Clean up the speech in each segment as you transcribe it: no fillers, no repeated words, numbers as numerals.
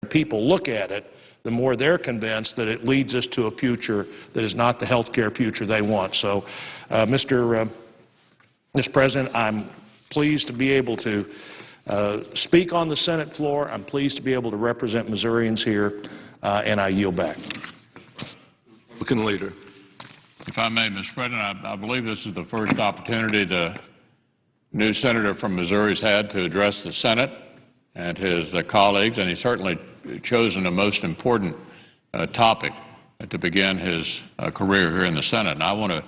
people look at it, the more they're convinced that it leads us to a future that is not the health care future they want. So, Mr. President, I'm pleased to be able to speak on the Senate floor. I'm pleased to be able to represent Missourians here, and I yield back. Republican leader. If I may, Mr. President, I believe this is the first opportunity the new senator from Missouri has had to address the Senate and his colleagues, and he's certainly chosen the most important topic to begin his career here in the Senate. And I want to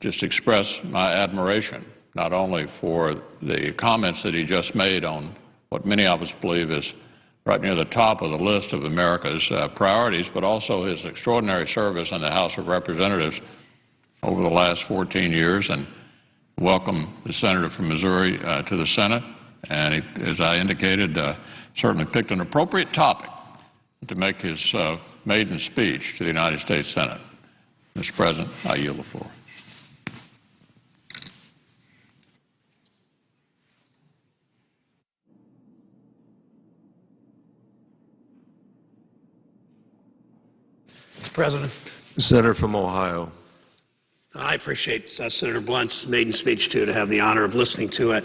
just express my admiration not only for the comments that he just made on what many of us believe is right near the top of the list of America's priorities, but also his extraordinary service in the House of Representatives over the last 14 years, and welcome the senator from Missouri to the Senate. And he, as I indicated, certainly picked an appropriate topic to make his maiden speech to the United States Senate. Mr. President, I yield the floor. Mr. President. Senator from Ohio. I appreciate Senator Blunt's maiden speech, too, to have the honor of listening to it.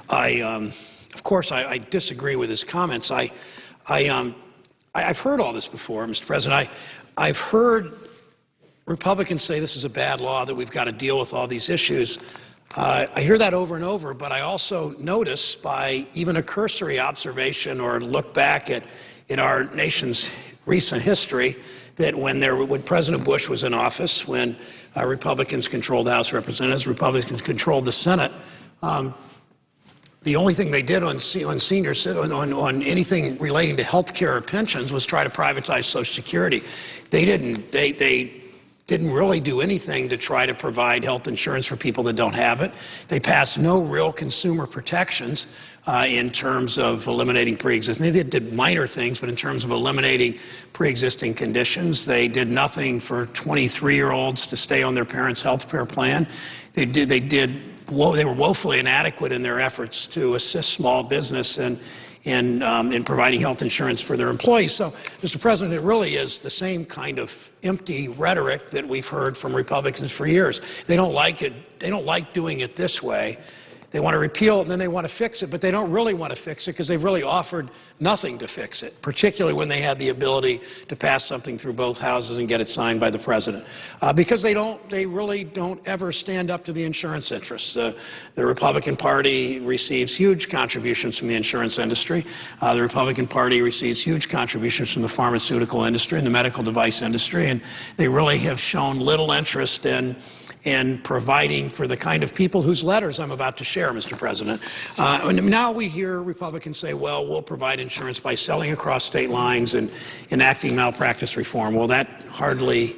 Of course, I disagree with his comments. I've heard all this before, Mr. President. I've heard Republicans say this is a bad law, that we've got to deal with all these issues. I hear that over and over, but I also notice by even a cursory observation or look back in our nation's recent history that when President Bush was in office, when Republicans controlled the House of Representatives, Republicans controlled the Senate, the only thing they did on seniors, on anything relating to health care or pensions, was try to privatize Social Security. They didn't really do anything to try to provide health insurance for people that don't have it. They passed no real consumer protections in terms of eliminating pre-existing. They did minor things, but in terms of eliminating pre-existing conditions, they did nothing for 23-year-olds to stay on their parents' health care plan. They were woefully inadequate in their efforts to assist small business in providing health insurance for their employees. So, Mr. President, it really is the same kind of empty rhetoric that we've heard from Republicans for years. They don't like it. They don't like doing it this way. They want to repeal it, and then they want to fix it, but they don't really want to fix it because they've really offered nothing to fix it, particularly when they had the ability to pass something through both houses and get it signed by the President. Because they really don't ever stand up to the insurance interests. The Republican Party receives huge contributions from the insurance industry. The Republican Party receives huge contributions from the pharmaceutical industry and the medical device industry, and they really have shown little interest in providing for the kind of people whose letters I'm about to share, Mr. President. Now we hear Republicans say, well, we'll provide insurance by selling across state lines and enacting malpractice reform. Well, that hardly,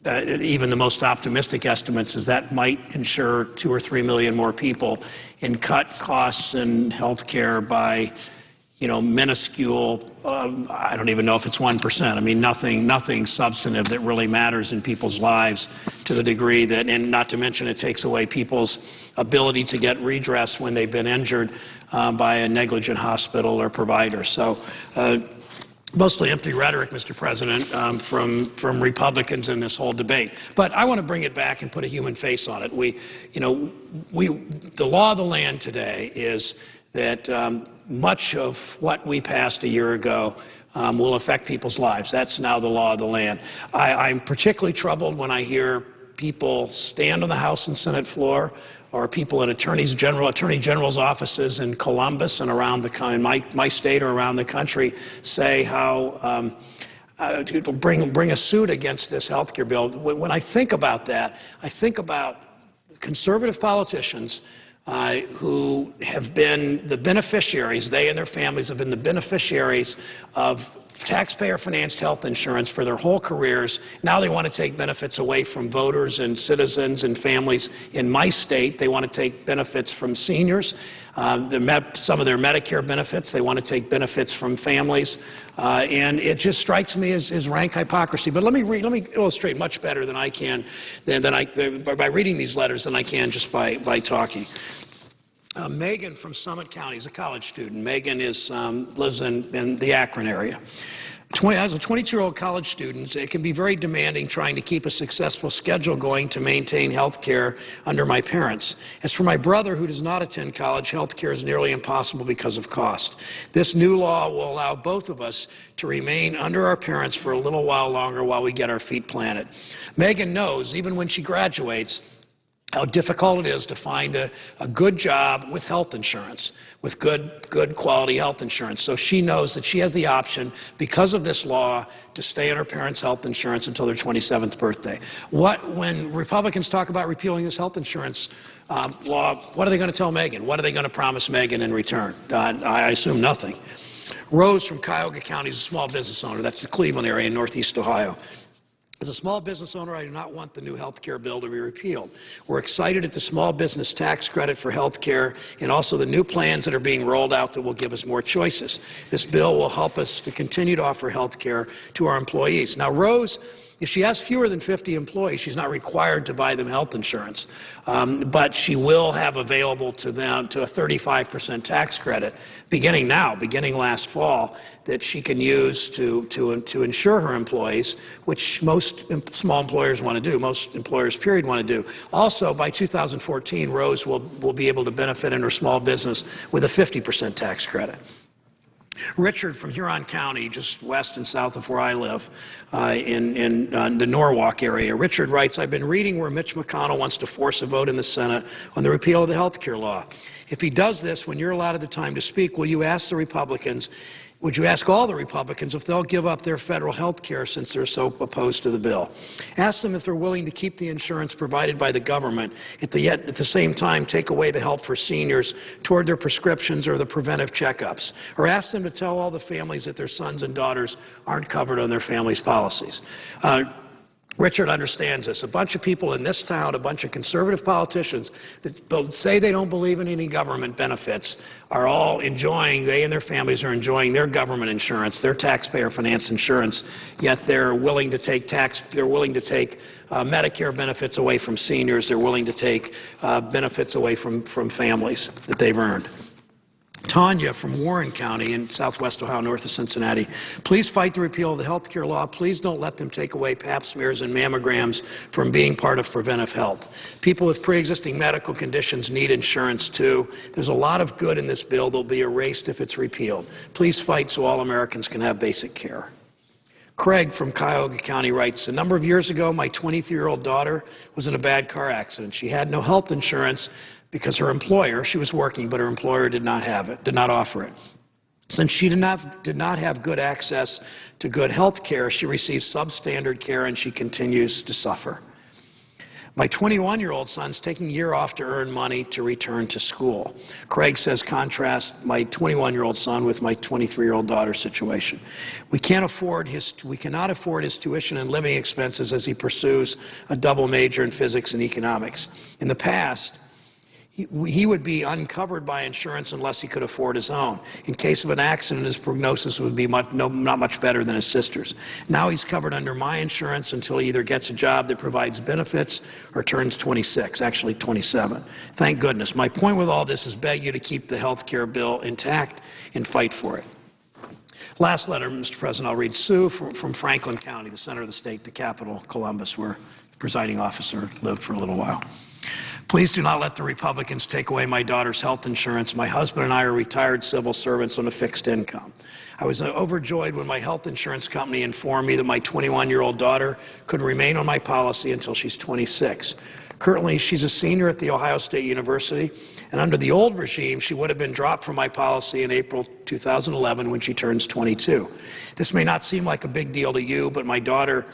even the most optimistic estimates, is that might insure 2 or 3 million more people and cut costs in health care by, minuscule, I don't even know if it's 1%. I mean, nothing substantive that really matters in people's lives to the degree that, and not to mention it takes away people's ability to get redress when they've been injured by a negligent hospital or provider. So mostly empty rhetoric, Mr. President, from Republicans in this whole debate. But I want to bring it back and put a human face on it. The law of the land today is that much of what we passed a year ago will affect people's lives. That's now the law of the land. I'm particularly troubled when I hear people stand on the House and Senate floor, or people in Attorney General's offices in Columbus and around my state or around the country say how to bring a suit against this health care bill. When I think about that, I think about conservative politicians who have been the beneficiaries, they and their families have been the beneficiaries of taxpayer-financed health insurance for their whole careers. Now they want to take benefits away from voters and citizens and families in my state. They want to take benefits from seniors. Some of their Medicare benefits, they want to take benefits from families. And it just strikes me as rank hypocrisy. But let me illustrate much better than I can, by reading these letters than I can just by talking. Megan from Summit County is a college student. Megan lives in the Akron area. As a 22-year-old college student, it can be very demanding trying to keep a successful schedule going to maintain health care under my parents. As for my brother, who does not attend college, health care is nearly impossible because of cost. This new law will allow both of us to remain under our parents for a little while longer while we get our feet planted. Megan knows, even when she graduates, how difficult it is to find a good job with health insurance, with good quality health insurance. So she knows that she has the option, because of this law, to stay on her parents' health insurance until their 27th birthday. When Republicans talk about repealing this health insurance law, what are they going to tell Megan? What are they going to promise Megan in return? I assume nothing. Rose from Cuyahoga County is a small business owner. That's the Cleveland area in northeast Ohio. As a small business owner, I do not want the new health care bill to be repealed. We're excited at the small business tax credit for health care and also the new plans that are being rolled out that will give us more choices. This bill will help us to continue to offer health care to our employees. Now, Rose, if she has fewer than 50 employees, she's not required to buy them health insurance, but she will have available to them a 35% tax credit beginning last fall, that she can use to insure her employees, which most small employers want to do, most employers, period, want to do. Also, by 2014, Rose will be able to benefit in her small business with a 50% tax credit. Richard from Huron County, just west and south of where I live, in the Norwalk area. Richard writes, I've been reading where Mitch McConnell wants to force a vote in the Senate on the repeal of the health care law. If he does this, when you're allotted the time to speak, will you ask all the Republicans if they'll give up their federal health care since they're so opposed to the bill? Ask them if they're willing to keep the insurance provided by the government, yet at the same time take away the help for seniors toward their prescriptions or the preventive checkups. Or ask them to tell all the families that their sons and daughters aren't covered on their family's policies. Richard understands this. A bunch of people in this town, a bunch of conservative politicians that say they don't believe in any government benefits are all enjoying, they and their families are enjoying their government insurance, their taxpayer-financed insurance, yet they're willing to take Medicare benefits away from seniors. They're willing to take benefits away from families that they've earned. Tanya from Warren County in southwest Ohio, north of Cincinnati. Please fight the repeal of the health care law. Please don't let them take away pap smears and mammograms from being part of preventive health. People with pre-existing medical conditions need insurance, too. There's a lot of good in this bill that will be erased if it's repealed. Please fight so all Americans can have basic care. Craig from Cuyahoga County writes, a number of years ago, my 23-year-old daughter was in a bad car accident. She had no health insurance because her employer, she was working, but her employer did not offer it. Since she did not have good access to good health care, she received substandard care and she continues to suffer. My 21-year-old son's taking a year off to earn money to return to school. Craig says, contrast my 21-year-old son with my 23-year-old daughter's situation. We cannot afford his tuition and living expenses as he pursues a double major in physics and economics. In the past, he would be uncovered by insurance unless he could afford his own. In case of an accident, his prognosis would be not much better than his sister's. Now he's covered under my insurance until he either gets a job that provides benefits or turns 26, actually 27. Thank goodness. My point with all this is beg you to keep the health care bill intact and fight for it. Last letter, Mr. President, I'll read. Sue from Franklin County, the center of the state, the capital, Columbus, where the presiding officer lived for a little while. Please do not let the Republicans take away my daughter's health insurance. My husband and I are retired civil servants on a fixed income. I was overjoyed when my health insurance company informed me that my 21-year-old daughter could remain on my policy until she's 26. Currently, she's a senior at The Ohio State University, and under the old regime, she would have been dropped from my policy in April 2011 when she turns 22. This may not seem like a big deal to you, but my daughter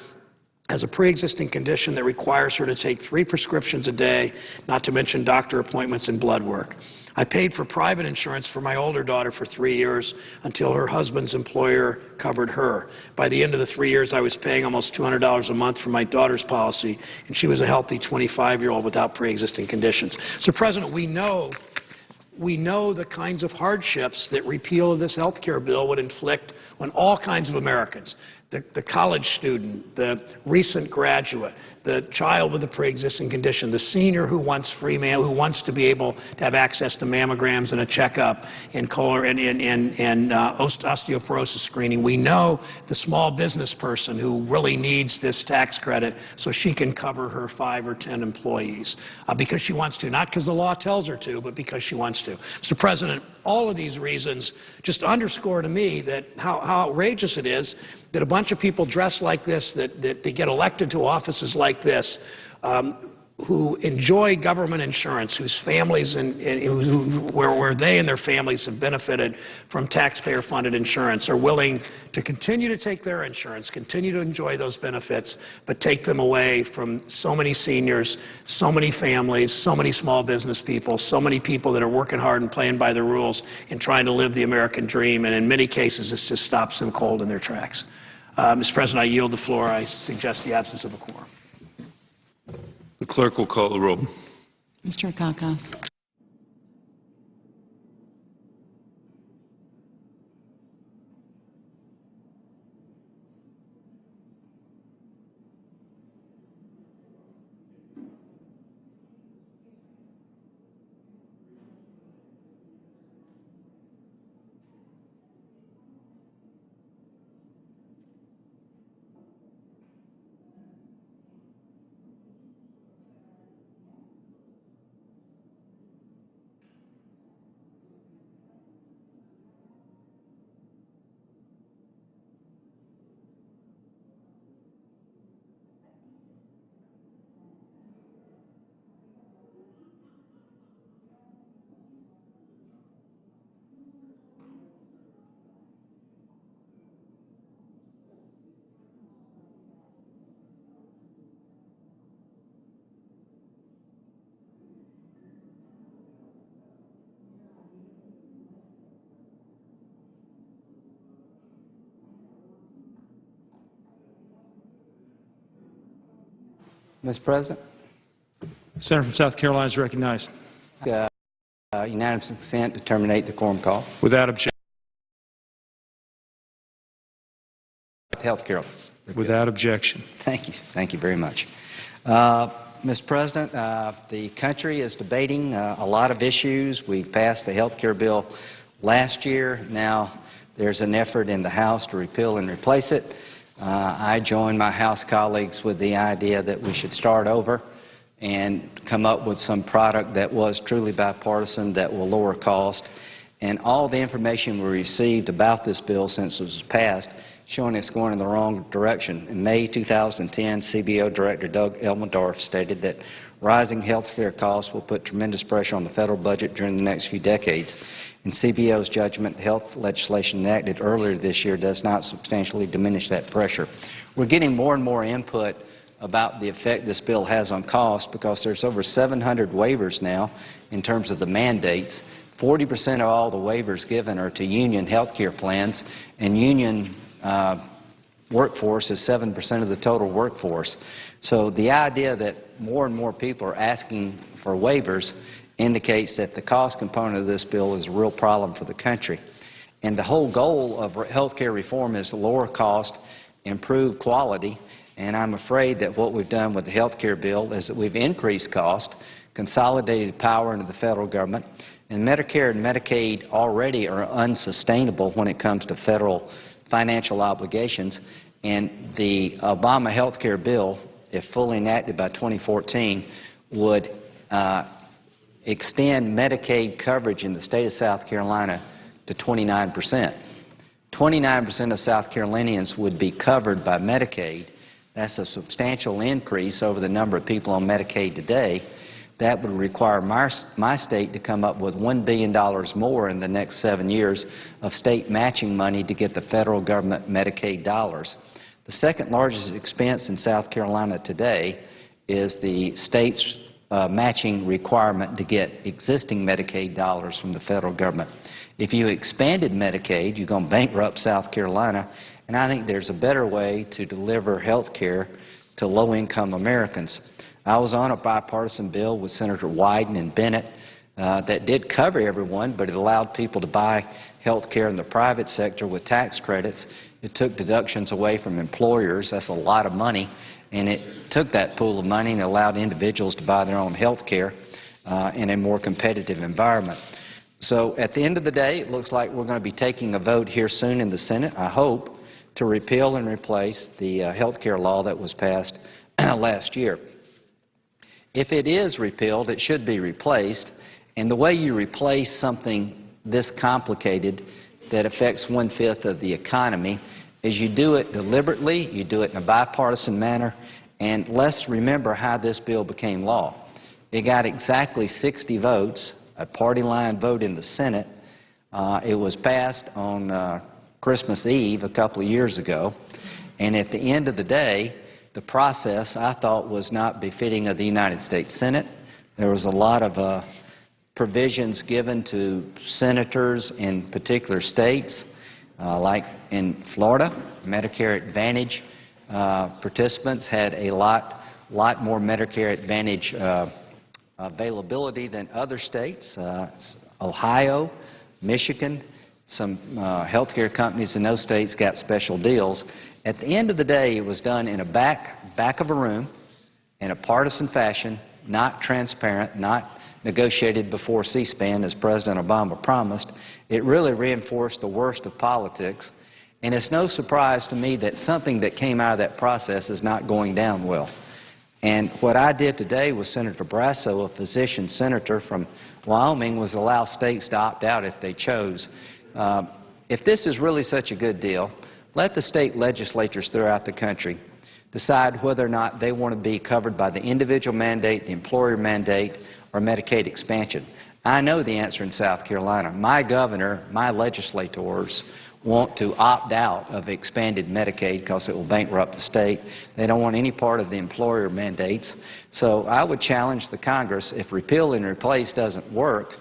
has a pre-existing condition that requires her to take 3 prescriptions a day, not to mention doctor appointments and blood work. I paid for private insurance for my older daughter for 3 years until her husband's employer covered her. By the end of the 3 years, I was paying almost $200 a month for my daughter's policy, and she was a healthy 25-year-old without pre-existing conditions. So, President, we know we know the kinds of hardships that repeal of this health care bill would inflict on all kinds of Americans, the college student, the recent graduate, the child with a pre-existing condition, the senior who wants free mail, who wants to be able to have access to mammograms and a checkup and osteoporosis screening. We know the small business person who really needs this tax credit so she can cover her 5 or 10 employees because she wants to, not because the law tells her to, but because she wants to. Mr. President, all of these reasons just underscore to me that how outrageous it is that a bunch of people dressed like this, that they get elected to offices like this, who enjoy government insurance, whose families where they and their families have benefited from taxpayer-funded insurance, are willing to continue to take their insurance, continue to enjoy those benefits, but take them away from so many seniors, so many families, so many small business people, so many people that are working hard and playing by the rules and trying to live the American dream, and in many cases this just stops them cold in their tracks. Mr. President, I yield the floor. I suggest the absence of a quorum. The clerk will call the roll. Mr. Akaka. Mr. President, Senator from South Carolina is recognized. Unanimous consent to terminate the quorum call. Without objection. Health care. Without objection. Thank you. Thank you very much. Mr. President, the country is debating a lot of issues. We passed the health care bill last year. Now there's an effort in the House to repeal and replace it. I joined my House colleagues with the idea that we should start over and come up with some product that was truly bipartisan, that will lower cost. And all the information we received about this bill since it was passed showing it's going in the wrong direction. In May 2010, CBO Director Doug Elmendorf stated that rising health care costs will put tremendous pressure on the federal budget during the next few decades. In CBO's judgment, health legislation enacted earlier this year does not substantially diminish that pressure. We're getting more and more input about the effect this bill has on cost because there's over 700 waivers now in terms of the mandates. 40% of all the waivers given are to union health care plans, and union workforce is 7% of the total workforce. So the idea that more and more people are asking for waivers indicates that the cost component of this bill is a real problem for the country. And the whole goal of health care reform is to lower cost, improve quality, and I'm afraid that what we've done with the health care bill is that we've increased cost, consolidated power into the federal government, and Medicare and Medicaid already are unsustainable when it comes to federal financial obligations, and the Obama health care bill, if fully enacted by 2014, would extend Medicaid coverage in the state of South Carolina to 29%. 29% of South Carolinians would be covered by Medicaid. That's a substantial increase over the number of people on Medicaid today. That would require my state to come up with $1 billion more in the next 7 years of state matching money to get the federal government Medicaid dollars. The second largest expense in South Carolina today is the state's matching requirement to get existing Medicaid dollars from the federal government. If you expanded Medicaid, you're going to bankrupt South Carolina, and I think there's a better way to deliver health care to low-income Americans. I was on a bipartisan bill with Senator Wyden and Bennett that did cover everyone, but it allowed people to buy health care in the private sector with tax credits. It took deductions away from employers. That's a lot of money. And it took that pool of money and allowed individuals to buy their own health care in a more competitive environment. So at the end of the day, it looks like we're going to be taking a vote here soon in the Senate, I hope, to repeal and replace the health care law that was passed last year. If it is repealed, it should be replaced. And the way you replace something this complicated that affects 1/5 of the economy is you do it deliberately, you do it in a bipartisan manner, and let's remember how this bill became law. It got exactly 60 votes, a party line vote in the Senate. It was passed on Christmas Eve a couple of years ago, and at the end of the day, the process I thought was not befitting of the United States Senate. There was a lot of provisions given to senators in particular states, like in Florida, Medicare Advantage participants had a lot more Medicare Advantage availability than other states. Ohio, Michigan, some health care companies in those states got special deals. At the end of the day, it was done in a back of a room in a partisan fashion, not transparent, not negotiated before C-SPAN as President Obama promised. It really reinforced the worst of politics. And it's no surprise to me that something that came out of that process is not going down well. And what I did today with Senator Barrasso, a physician senator from Wyoming, was allow states to opt out if they chose. If this is really such a good deal, let the state legislatures throughout the country decide whether or not they want to be covered by the individual mandate, the employer mandate, or Medicaid expansion. I know the answer in South Carolina. My governor, my legislators want to opt out of expanded Medicaid because it will bankrupt the state. They don't want any part of the employer mandates. So I would challenge the Congress, if repeal and replace doesn't work,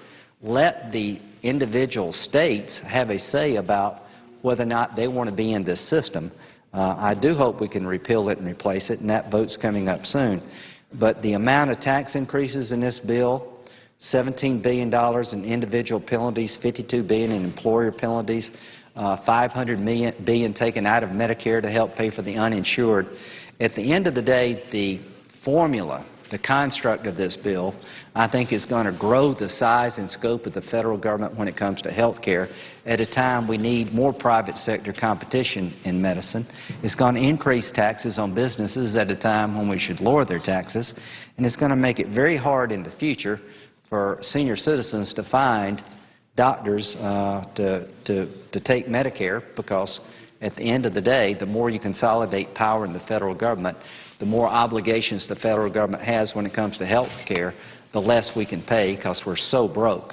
let the individual states have a say about whether or not they want to be in this system. I do hope we can repeal it and replace it, and that vote's coming up soon. But the amount of tax increases in this bill, $17 billion in individual penalties, $52 billion in employer penalties, $500 billion taken out of Medicare to help pay for the uninsured. At the end of the day, the formula, the construct of this bill, I think is going to grow the size and scope of the federal government when it comes to health care at a time we need more private sector competition in medicine. It's going to increase taxes on businesses at a time when we should lower their taxes, and it's going to make it very hard in the future for senior citizens to find doctors to take Medicare, because at the end of the day, the more you consolidate power in the federal government, the more obligations the federal government has when it comes to health care, the less we can pay because we're so broke.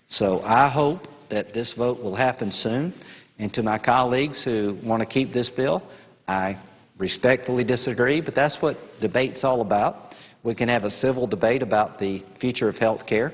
So I hope that this vote will happen soon. And to my colleagues who want to keep this bill, I respectfully disagree, but that's what debate's all about. We can have a civil debate about the future of health care.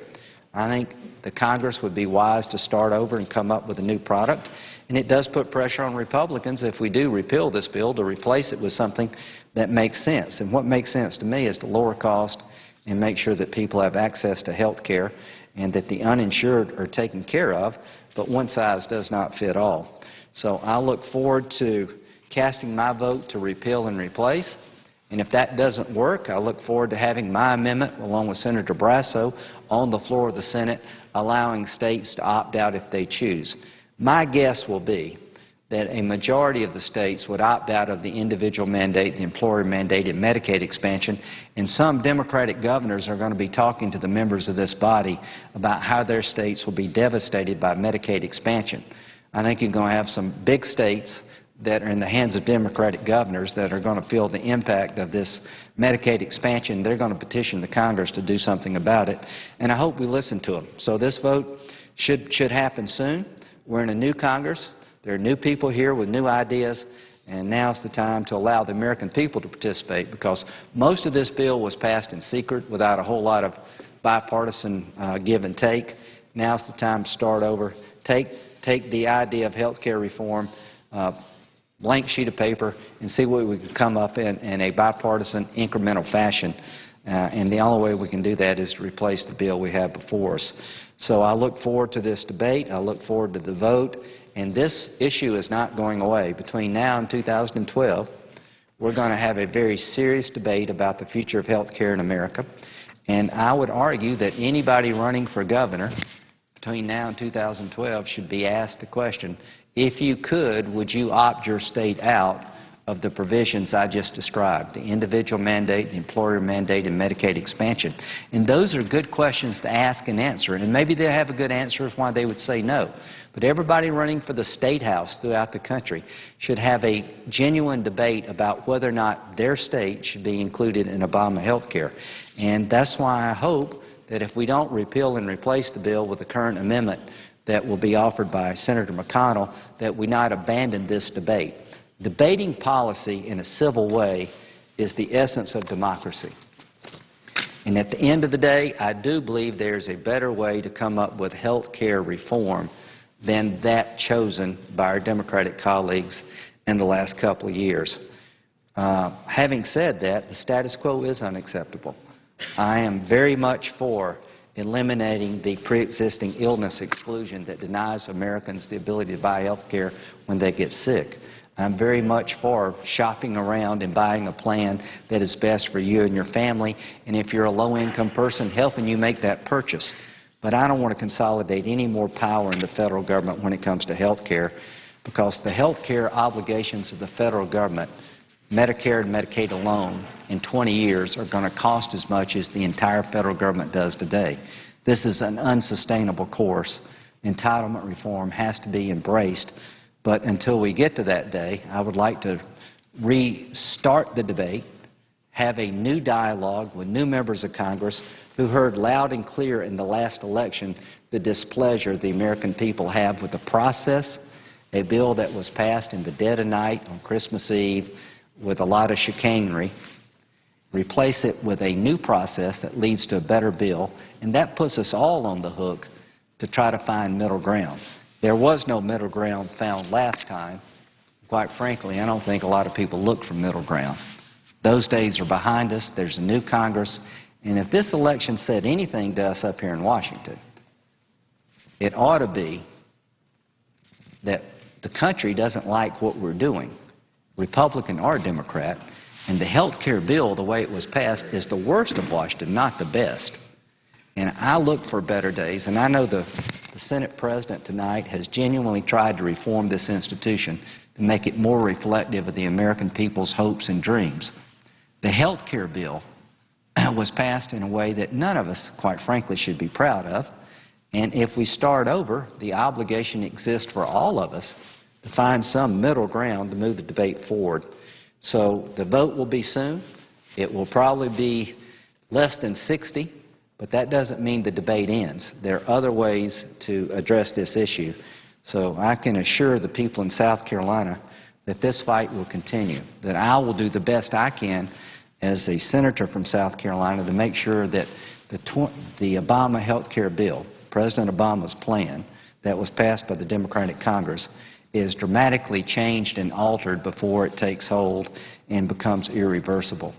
I think the Congress would be wise to start over and come up with a new product. And it does put pressure on Republicans, if we do repeal this bill, to replace it with something that makes sense. And what makes sense to me is to lower cost and make sure that people have access to health care and that the uninsured are taken care of, but one size does not fit all. So I look forward to casting my vote to repeal and replace. And if that doesn't work, I look forward to having my amendment, along with Senator Barrasso, on the floor of the Senate, allowing states to opt out if they choose. My guess will be that a majority of the states would opt out of the individual mandate, the employer mandate, and Medicaid expansion, and some Democratic governors are going to be talking to the members of this body about how their states will be devastated by Medicaid expansion. I think you're going to have some big states that are in the hands of Democratic governors that are going to feel the impact of this Medicaid expansion. They're going to petition the Congress to do something about it, and I hope we listen to them. So this vote should happen soon. We're in a new Congress. There are new people here with new ideas, and now's the time to allow the American people to participate, because most of this bill was passed in secret without a whole lot of bipartisan give and take. Now's the time to start over. Take the idea of health care reform, blank sheet of paper, and see what we can come up in a bipartisan, incremental fashion and the only way we can do that is to replace the bill we have before us. So I look forward to this debate. I look forward to the vote. And this issue is not going away. Between now and 2012, we're going to have a very serious debate about the future of health care in America. And I would argue that anybody running for governor between now and 2012 should be asked the question, if you could, would you opt your state out of the provisions I just described, the individual mandate, the employer mandate, and Medicaid expansion? And those are good questions to ask and answer. And maybe they'll have a good answer of why they would say no. But everybody running for the State House throughout the country should have a genuine debate about whether or not their state should be included in Obama health care. And that's why I hope that if we don't repeal and replace the bill with the current amendment that will be offered by Senator McConnell, that we not abandon this debate. Debating policy in a civil way is the essence of democracy. And at the end of the day, I do believe there's a better way to come up with health care reform than that chosen by our Democratic colleagues in the last couple of years. Having said that, the status quo is unacceptable. I am very much for eliminating the pre-existing illness exclusion that denies Americans the ability to buy health care when they get sick. I'm very much for shopping around and buying a plan that is best for you and your family, and if you're a low-income person, helping you make that purchase. But I don't want to consolidate any more power in the federal government when it comes to health care, because the health care obligations of the federal government, Medicare and Medicaid alone, in 20 years are going to cost as much as the entire federal government does today. This is an unsustainable course. Entitlement reform has to be embraced. But until we get to that day, I would like to restart the debate, have a new dialogue with new members of Congress who heard loud and clear in the last election the displeasure the American people have with the process, a bill that was passed in the dead of night on Christmas Eve with a lot of chicanery, replace it with a new process that leads to a better bill, and that puts us all on the hook to try to find middle ground. There was no middle ground found last time. Quite frankly, I don't think a lot of people look for middle ground. Those days are behind us. There's a new Congress. And if this election said anything to us up here in Washington, it ought to be that the country doesn't like what we're doing, Republican or Democrat, and the health care bill, the way it was passed, is the worst of Washington, not the best. And I look for better days, and I know the Senate President tonight has genuinely tried to reform this institution to make it more reflective of the American people's hopes and dreams. The health care bill was passed in a way that none of us, quite frankly, should be proud of. And if we start over, the obligation exists for all of us to find some middle ground to move the debate forward. So the vote will be soon. It will probably be less than 60. But that doesn't mean the debate ends. There are other ways to address this issue. So I can assure the people in South Carolina that this fight will continue, that I will do the best I can as a senator from South Carolina to make sure that the Obama health care bill, President Obama's plan that was passed by the Democratic Congress, is dramatically changed and altered before it takes hold and becomes irreversible.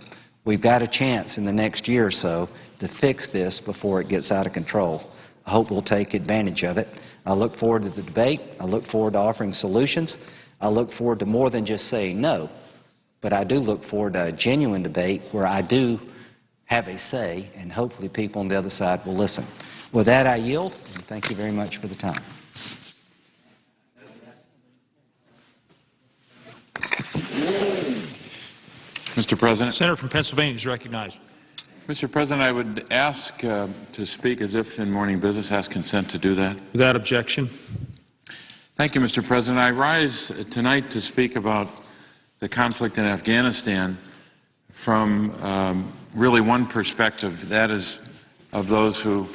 We've got a chance in the next year or so to fix this before it gets out of control. I hope we'll take advantage of it. I look forward to the debate. I look forward to offering solutions. I look forward to more than just saying no, but I do look forward to a genuine debate where I do have a say, and hopefully people on the other side will listen. With that, I yield, and thank you very much for the time. Mr. President. Senator from Pennsylvania is recognized. Mr. President, I would ask to speak as if in morning business, ask consent to do that. Without objection. Thank you, Mr. President. I rise tonight to speak about the conflict in Afghanistan from really one perspective, that is of those who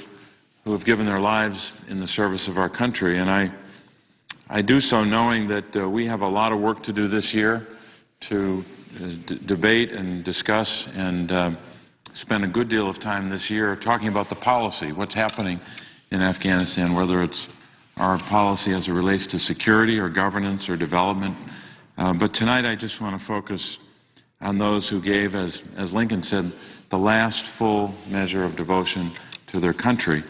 have given their lives in the service of our country. And I do so knowing that we have a lot of work to do this year to debate and discuss and spend a good deal of time this year talking about the policy, what's happening in Afghanistan, whether it's our policy as it relates to security or governance or development. But tonight I just want to focus on those who gave, as Lincoln said, the last full measure of devotion to their country.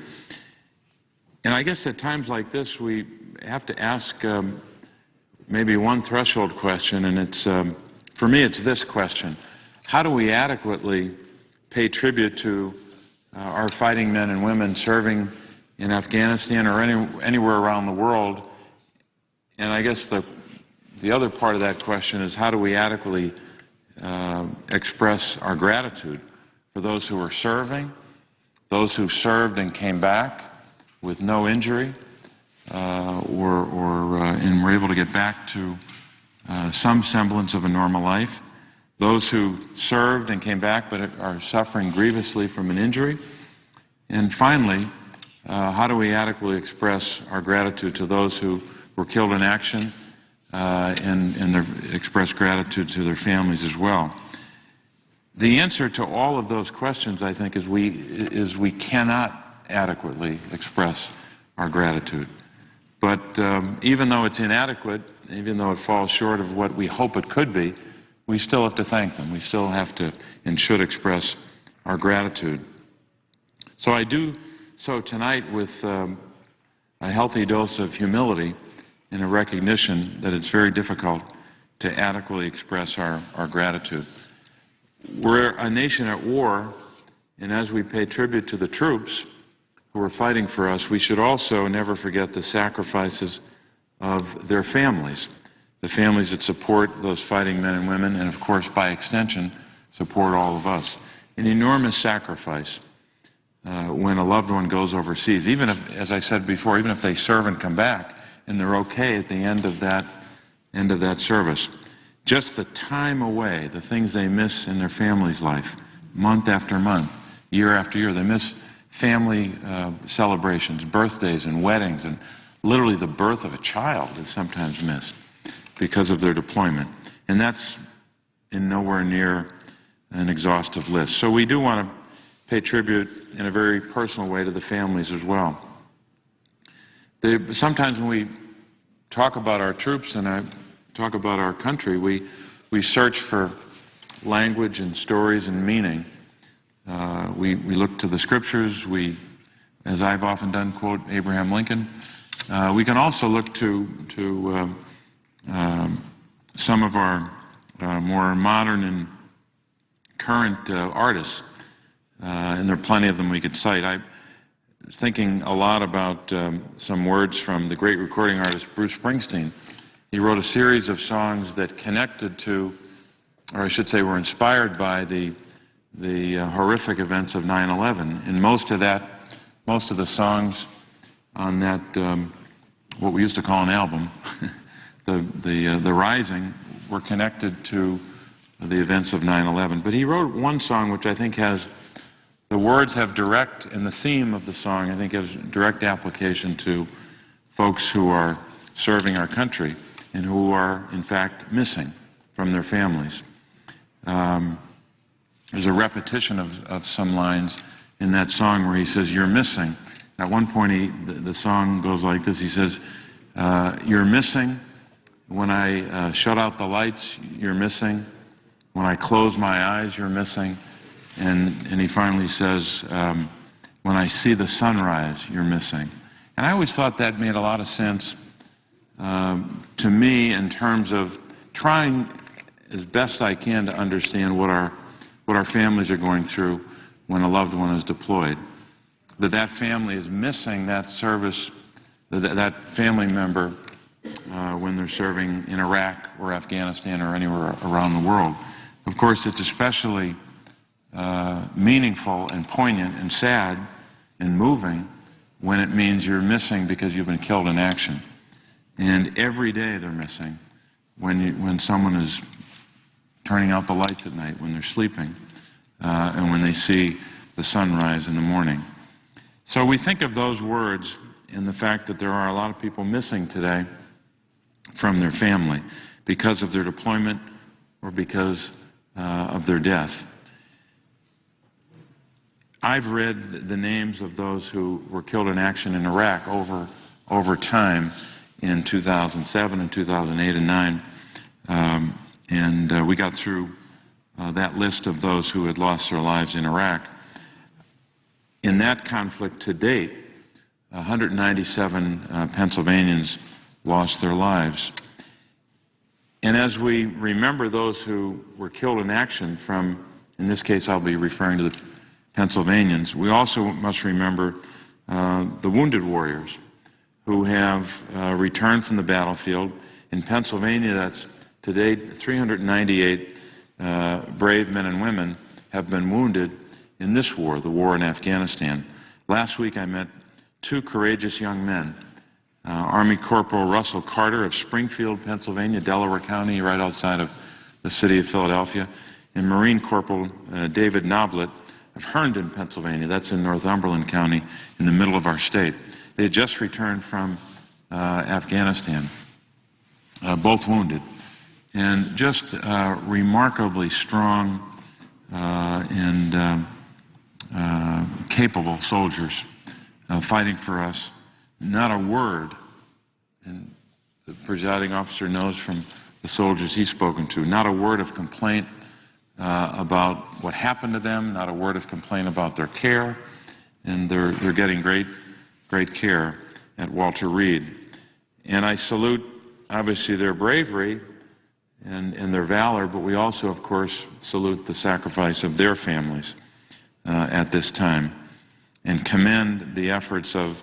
And I guess at times like this, we have to ask maybe one threshold question, and it's, for me, it's this question. How do we adequately pay tribute to our fighting men and women serving in Afghanistan or anywhere around the world? And I guess the other part of that question is, how do we adequately express our gratitude for those who are serving, those who served and came back with no injury, and were able to get back to some semblance of a normal life, those who served and came back but are suffering grievously from an injury, and finally, how do we adequately express our gratitude to those who were killed in action and express gratitude to their families as well? The answer to all of those questions, I think, is we cannot adequately express our gratitude. But even though it's inadequate, even though it falls short of what we hope it could be, we still have to thank them. We still have to and should express our gratitude. So I do so tonight with a healthy dose of humility and a recognition that it's very difficult to adequately express our gratitude. We're a nation at war, and as we pay tribute to the troops who are fighting for us, we should also never forget the sacrifices of their families, the families that support those fighting men and women, and of course, by extension, support all of us. An enormous sacrifice when a loved one goes overseas, even if, as I said before, even if they serve and come back and they're okay at the end of that service. Just the time away, the things they miss in their family's life, month after month, year after year. They miss family celebrations, birthdays and weddings, and literally the birth of a child is sometimes missed because of their deployment. And that's in nowhere near an exhaustive list. So we do want to pay tribute in a very personal way to the families as well. Sometimes when we talk about our troops and I talk about our country, we search for language and stories and meaning. We look to the scriptures. We, as I've often done, quote Abraham Lincoln. We can also look to some of our more modern and current artists, and there are plenty of them we could cite. I was thinking a lot about some words from the great recording artist Bruce Springsteen. He wrote a series of songs that connected to, or I should say were inspired by the horrific events of 9/11. And most of the songs on that, what we used to call an album, the Rising, were connected to the events of 9/11. But he wrote one song which I think has, the words have direct, and the theme of the song I think has direct application to folks who are serving our country and who are, in fact, missing from their families. There's a repetition of some lines in that song where he says, "You're missing." At one point, the song goes like this. He says, "You're missing when I shut out the lights. You're missing when I close my eyes. You're missing." And he finally says, "When I see the sunrise, you're missing." And I always thought that made a lot of sense to me in terms of trying as best I can to understand what our families are going through when a loved one is deployed. That family is missing that service, that family member when they're serving in Iraq or Afghanistan or anywhere around the world. Of course, it's especially meaningful and poignant and sad and moving when it means you're missing because you've been killed in action. And every day they're missing when someone is turning out the lights at night, when they're sleeping, and when they see the sunrise in the morning. So we think of those words and the fact that there are a lot of people missing today from their family because of their deployment or because of their death. I've read the names of those who were killed in action in Iraq over time in 2007 and 2008 and 2009, and we got through that list of those who had lost their lives in Iraq. In that conflict to date, 197 Pennsylvanians lost their lives. And as we remember those who were killed in action from, in this case I'll be referring to the Pennsylvanians, we also must remember the wounded warriors who have returned from the battlefield. In Pennsylvania, that's to date 398 brave men and women have been wounded in this war, the war in Afghanistan. Last week I met two courageous young men, Army Corporal Russell Carter of Springfield, Pennsylvania, Delaware County, right outside of the city of Philadelphia, and Marine Corporal David Noblet of Herndon, Pennsylvania. That's in Northumberland County in the middle of our state. They had just returned from Afghanistan, both wounded, and just remarkably strong and capable soldiers fighting for us. Not a word, and the presiding officer knows from the soldiers he's spoken to, not a word of complaint about what happened to them, not a word of complaint about their care, and they're getting great care at Walter Reed. And I salute, obviously, their bravery and their valor, but we also, of course, salute the sacrifice of their families at this time, and commend the efforts of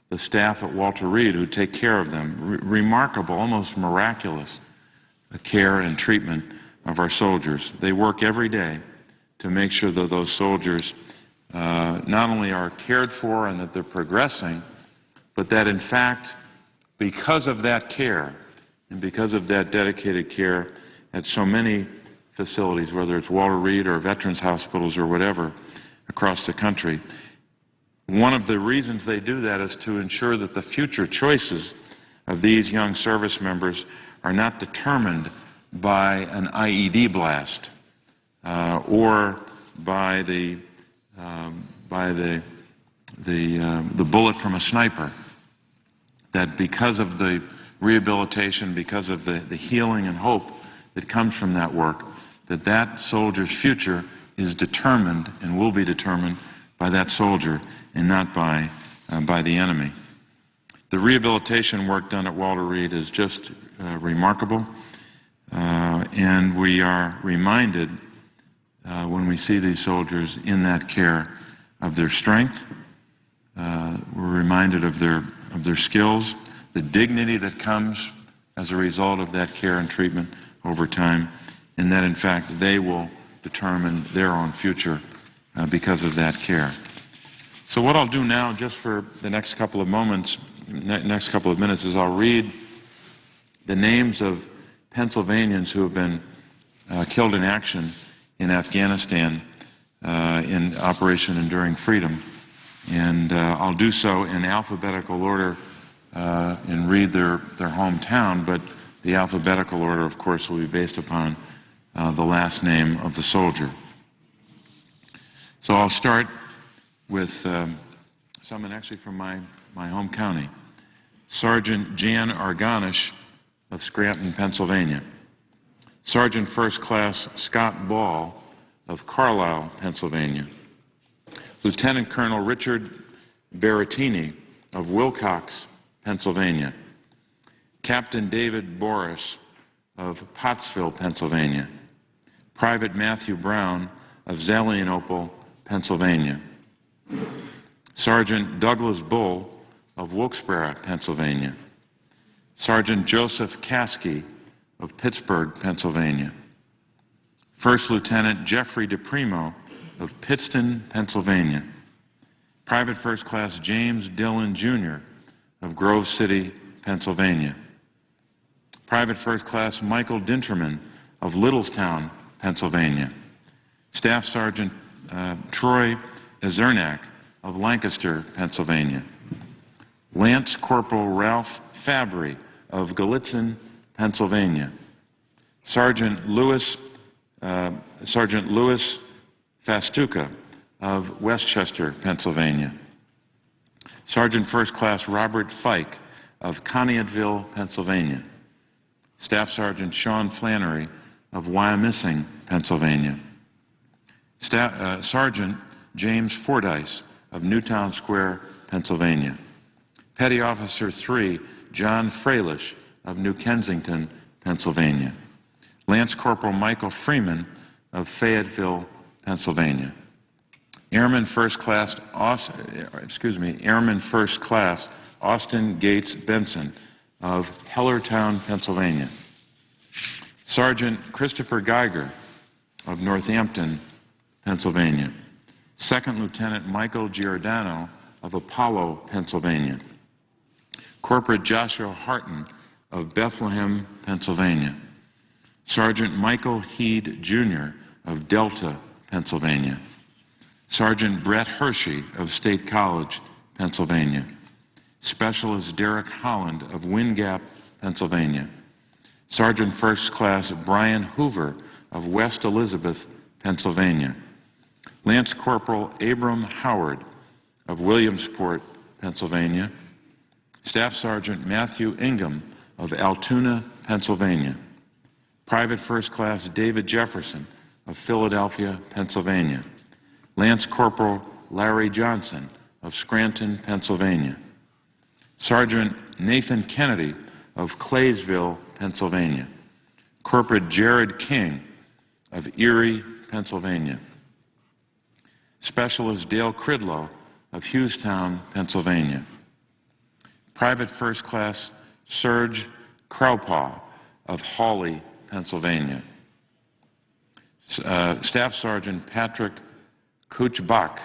the staff at Walter Reed who take care of them. Remarkable, almost miraculous care and treatment of our soldiers. They work every day to make sure that those soldiers not only are cared for and that they're progressing, but that in fact, because of that care and because of that dedicated care at so many facilities, whether it's Walter Reed or veterans hospitals or whatever across the country, one of the reasons they do that is to ensure that the future choices of these young service members are not determined by an IED blast or by the bullet from a sniper. That because of the rehabilitation, because of the healing and hope that comes from that work, that soldier's future is determined and will be determined by that soldier and not by the enemy. The rehabilitation work done at Walter Reed is just remarkable, and we are reminded when we see these soldiers in that care of their strength. We're reminded of their skills, the dignity that comes as a result of that care and treatment over time, and that in fact they will determine their own future because of that care. So what I'll do now, just for the next couple of minutes, is I'll read the names of Pennsylvanians who have been killed in action in Afghanistan in Operation Enduring Freedom. And I'll do so in alphabetical order and read their hometown, but the alphabetical order, of course, will be based upon the last name of the soldier. So I'll start with someone actually from my home county. Sergeant Jan Arganish of Scranton, Pennsylvania. Sergeant First Class Scott Ball of Carlisle, Pennsylvania. Lieutenant Colonel Richard Berrettini of Wilcox, Pennsylvania. Captain David Boris of Pottsville, Pennsylvania. Private Matthew Brown of Zelienople, Pennsylvania. Sergeant Douglas Bull of Wilkes-Barre, Pennsylvania. Sergeant Joseph Caskey of Pittsburgh, Pennsylvania. First Lieutenant Jeffrey DePrimo of Pittston, Pennsylvania. Private First Class James Dillon, Jr. of Grove City, Pennsylvania. Private First Class Michael Dinterman of Littlestown, Pennsylvania. Staff Sergeant Troy Ezernak of Lancaster, Pennsylvania. Lance Corporal Ralph Fabry of Gallitzin, Pennsylvania. Sergeant Louis Fastuca of Westchester, Pennsylvania. Sergeant First Class Robert Fike of Conneautville, Pennsylvania. Staff Sergeant Sean Flannery of Wyomissing, Pennsylvania. Sergeant James Fordyce of Newtown Square, Pennsylvania. Petty Officer 3, John Freilich of New Kensington, Pennsylvania. Lance Corporal Michael Freeman of Fayetteville, Pennsylvania. Airman First Class Austin Gates Benson of Hellertown, Pennsylvania. Sergeant Christopher Geiger of Northampton, Pennsylvania. Second Lieutenant Michael Giordano of Apollo, Pennsylvania. Corporal Joshua Harton of Bethlehem, Pennsylvania. Sergeant Michael Heed, Jr. of Delta, Pennsylvania. Sergeant Brett Hershey of State College, Pennsylvania. Specialist Derek Holland of Wind Gap, Pennsylvania. Sergeant First Class Brian Hoover of West Elizabeth, Pennsylvania. Lance Corporal Abram Howard of Williamsport, Pennsylvania. Staff Sergeant Matthew Ingham of Altoona, Pennsylvania. Private First Class David Jefferson of Philadelphia, Pennsylvania. Lance Corporal Larry Johnson of Scranton, Pennsylvania. Sergeant Nathan Kennedy of Claysville, Pennsylvania. Corporal Jared King of Erie, Pennsylvania. Specialist Dale Cridlow of Hughestown, Pennsylvania. Private First Class Serge Kraupaw of Hawley, Pennsylvania. Staff Sergeant Patrick Kuchbach,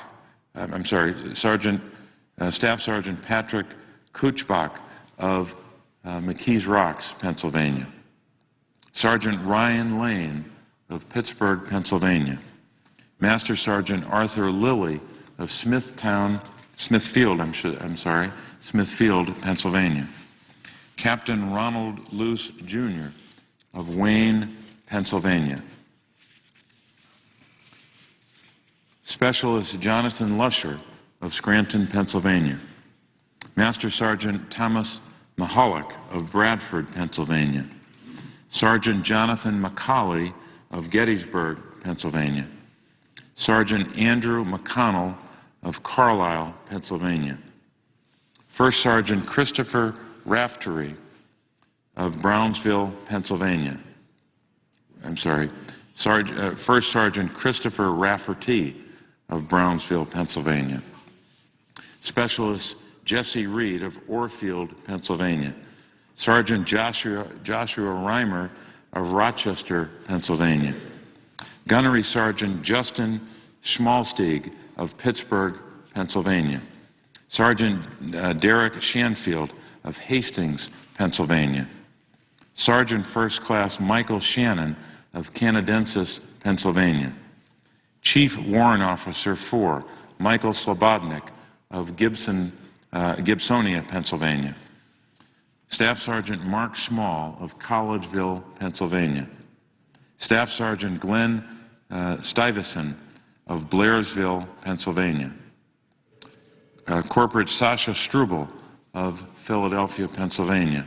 Staff Sergeant Patrick Kuchbach of McKees Rocks, Pennsylvania. Sergeant Ryan Lane of Pittsburgh, Pennsylvania. Master Sergeant Arthur Lilly of Smithfield, Pennsylvania. Captain Ronald Luce, Jr. of Wayne, Pennsylvania. Specialist Jonathan Lusher of Scranton, Pennsylvania. Master Sergeant Thomas Mahalik of Bradford, Pennsylvania. Sergeant Jonathan McCauley of Gettysburg, Pennsylvania. Sergeant Andrew McConnell of Carlisle, Pennsylvania. First Sergeant Christopher Raftery of Brownsville, Pennsylvania. First Sergeant Christopher Rafferty of Brownsville, Pennsylvania. Specialist Jesse Reed of Orfield, Pennsylvania. Sergeant Joshua Reimer of Rochester, Pennsylvania. Gunnery Sergeant Justin Schmalstieg of Pittsburgh, Pennsylvania. Sergeant Derek Shanfield of Hastings, Pennsylvania. Sergeant First Class Michael Shannon of Canadensis, Pennsylvania. Chief Warrant Officer 4 Michael Slobodnik of Gibsonia, Pennsylvania. Staff Sergeant Mark Small of Collegeville, Pennsylvania. Staff Sergeant Glenn Stuyvesant of Blairsville, Pennsylvania. Corporal Sasha Struble of Philadelphia, Pennsylvania.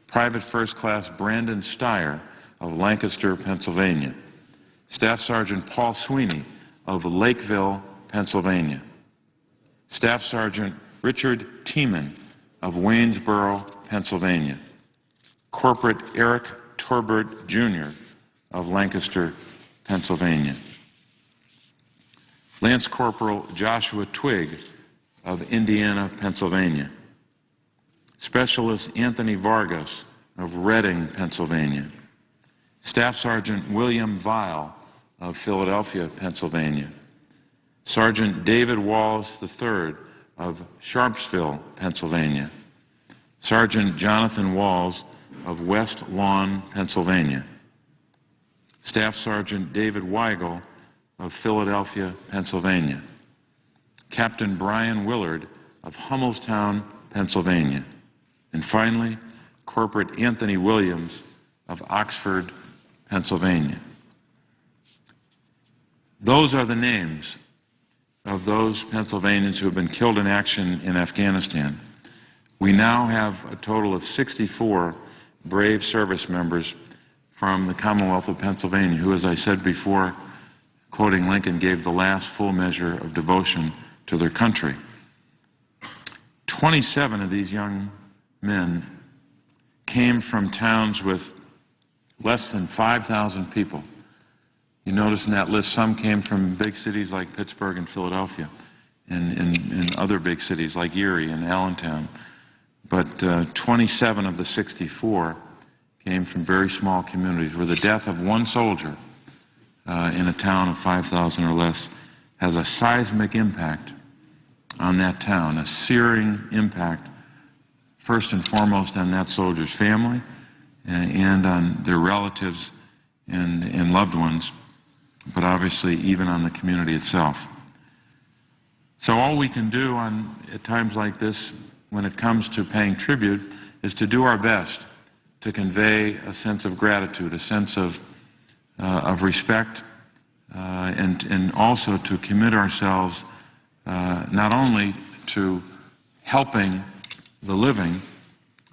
Private First Class Brandon Steyer of Lancaster, Pennsylvania. Staff Sergeant Paul Sweeney of Lakeville, Pennsylvania. Staff Sergeant Richard Tiemann of Waynesboro, Pennsylvania. Corporal Eric Torbert, Jr. of Lancaster, Pennsylvania. Lance Corporal Joshua Twigg of Indiana, Pennsylvania. Specialist Anthony Vargas of Reading, Pennsylvania. Staff Sergeant William Vile of Philadelphia, Pennsylvania. Sergeant David Walls III of Sharpsville, Pennsylvania. Sergeant Jonathan Walls of West Lawn, Pennsylvania. Staff Sergeant David Weigel of Philadelphia, Pennsylvania. Captain Brian Willard of Hummelstown, Pennsylvania. And finally, Corporal Anthony Williams of Oxford, Pennsylvania. Those are the names of those Pennsylvanians who have been killed in action in Afghanistan. We now have a total of 64 brave service members from the Commonwealth of Pennsylvania who, as I said before, quoting Lincoln, gave the last full measure of devotion to their country. 27 of these young men came from towns with less than 5,000 people. You notice in that list some came from big cities like Pittsburgh and Philadelphia and other big cities like Erie and Allentown. But 27 of the 64 came from very small communities where the death of one soldier in a town of 5,000 or less has a seismic impact on that town, a searing impact, first and foremost on that soldier's family and on their relatives and loved ones, but obviously even on the community itself. So all we can do at times like this, when it comes to paying tribute, is to do our best to convey a sense of gratitude, a sense of respect, and also to commit ourselves not only to helping the living,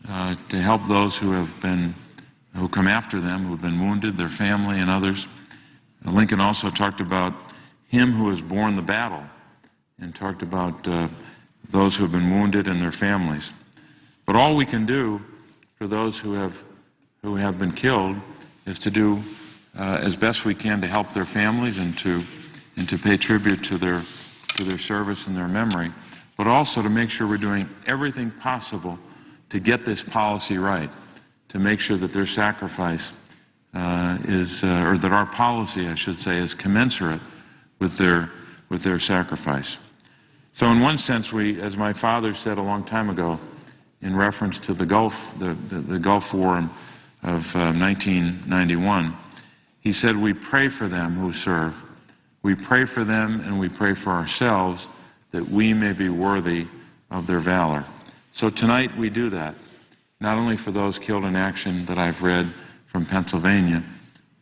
to help those who come after them, who have been wounded, their family and others. Lincoln also talked about him who has borne the battle and talked about those who have been wounded and their families. But all we can do for those who have been killed is to do as best we can to help their families and to pay tribute to their service and their memory, but also to make sure we're doing everything possible to get this policy right, to make sure that their sacrifice or that our policy, I should say, is commensurate with their sacrifice. So in one sense, we, as my father said a long time ago, in reference to the Gulf War of 1991, he said, we pray for them who serve. We pray for them and we pray for ourselves that we may be worthy of their valor. So tonight we do that, not only for those killed in action that I've read from Pennsylvania,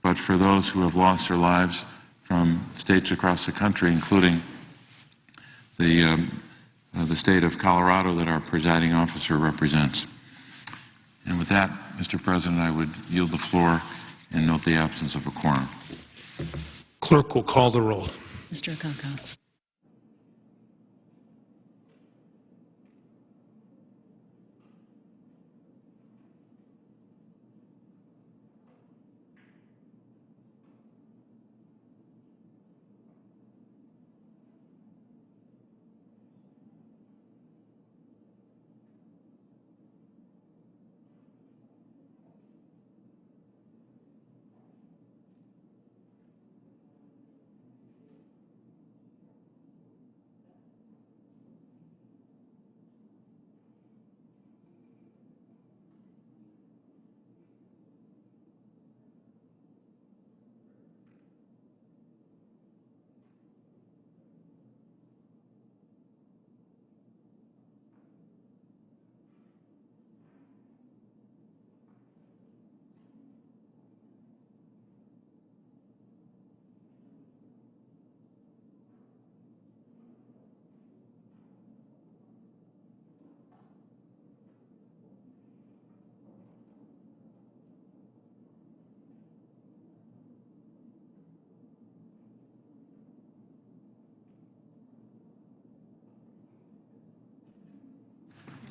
but for those who have lost their lives from states across the country, including the state of Colorado that our presiding officer represents. And with that, Mr. President, I would yield the floor and note the absence of a quorum. Clerk will call the roll. Mr. Akaka.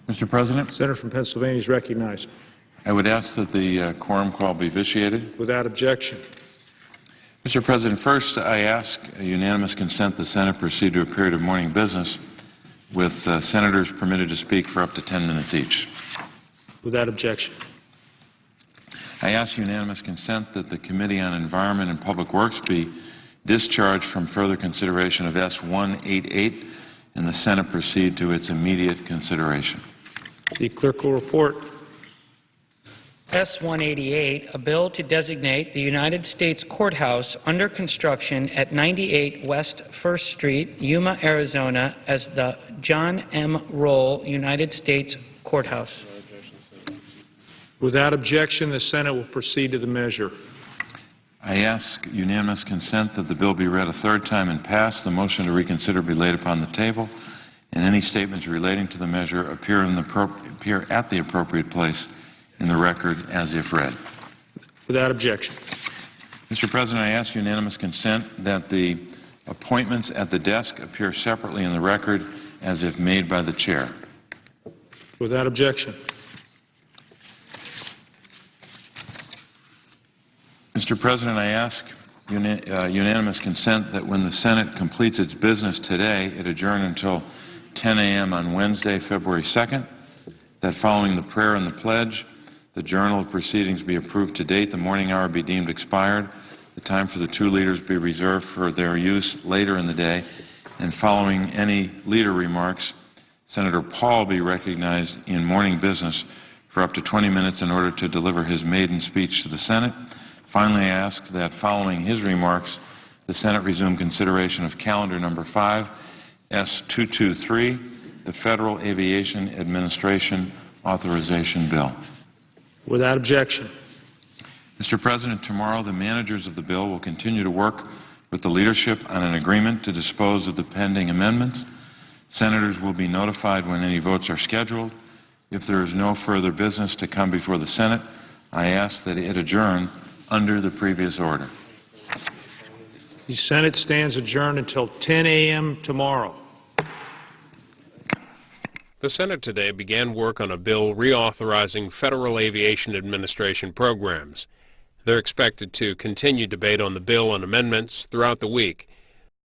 Mr. President, Senator from Pennsylvania is recognized. I would ask that the quorum call be vitiated. Without objection. Mr. President, first I ask unanimous consent the Senate proceed to a period of morning business with senators permitted to speak for up to 10 minutes each. Without objection. I ask unanimous consent that the Committee on Environment and Public Works be discharged from further consideration of S-188 and the Senate proceed to its immediate consideration. The clerk will report. S-188, a bill to designate the United States Courthouse under construction at 98 West 1st Street, Yuma, Arizona, as the John M. Roll United States Courthouse. Without objection, the Senate will proceed to the measure. I ask unanimous consent that the bill be read a third time and passed, the motion to reconsider be laid upon the table, and any statements relating to the measure appear at the appropriate place in the record as if read. Without objection. Mr. President, I ask unanimous consent that the appointments at the desk appear separately in the record as if made by the chair. Without objection. Mr. President, I ask unanimous consent that when the Senate completes its business today, it adjourn until 10 a.m. on Wednesday, February 2nd, that following the prayer and the pledge, the journal of proceedings be approved to date, the morning hour be deemed expired, the time for the two leaders be reserved for their use later in the day, and following any leader remarks, Senator Paul be recognized in morning business for up to 20 minutes in order to deliver his maiden speech to the Senate. Finally, I ask that following his remarks, the Senate resume consideration of calendar number 5, S-223, the Federal Aviation Administration Authorization Bill. Without objection. Mr. President, tomorrow the managers of the bill will continue to work with the leadership on an agreement to dispose of the pending amendments. Senators will be notified when any votes are scheduled. If there is no further business to come before the Senate, I ask that it adjourn under the previous order. The Senate stands adjourned until 10 a.m. tomorrow. The Senate today began work on a bill reauthorizing Federal Aviation Administration programs. They're expected to continue debate on the bill and amendments throughout the week.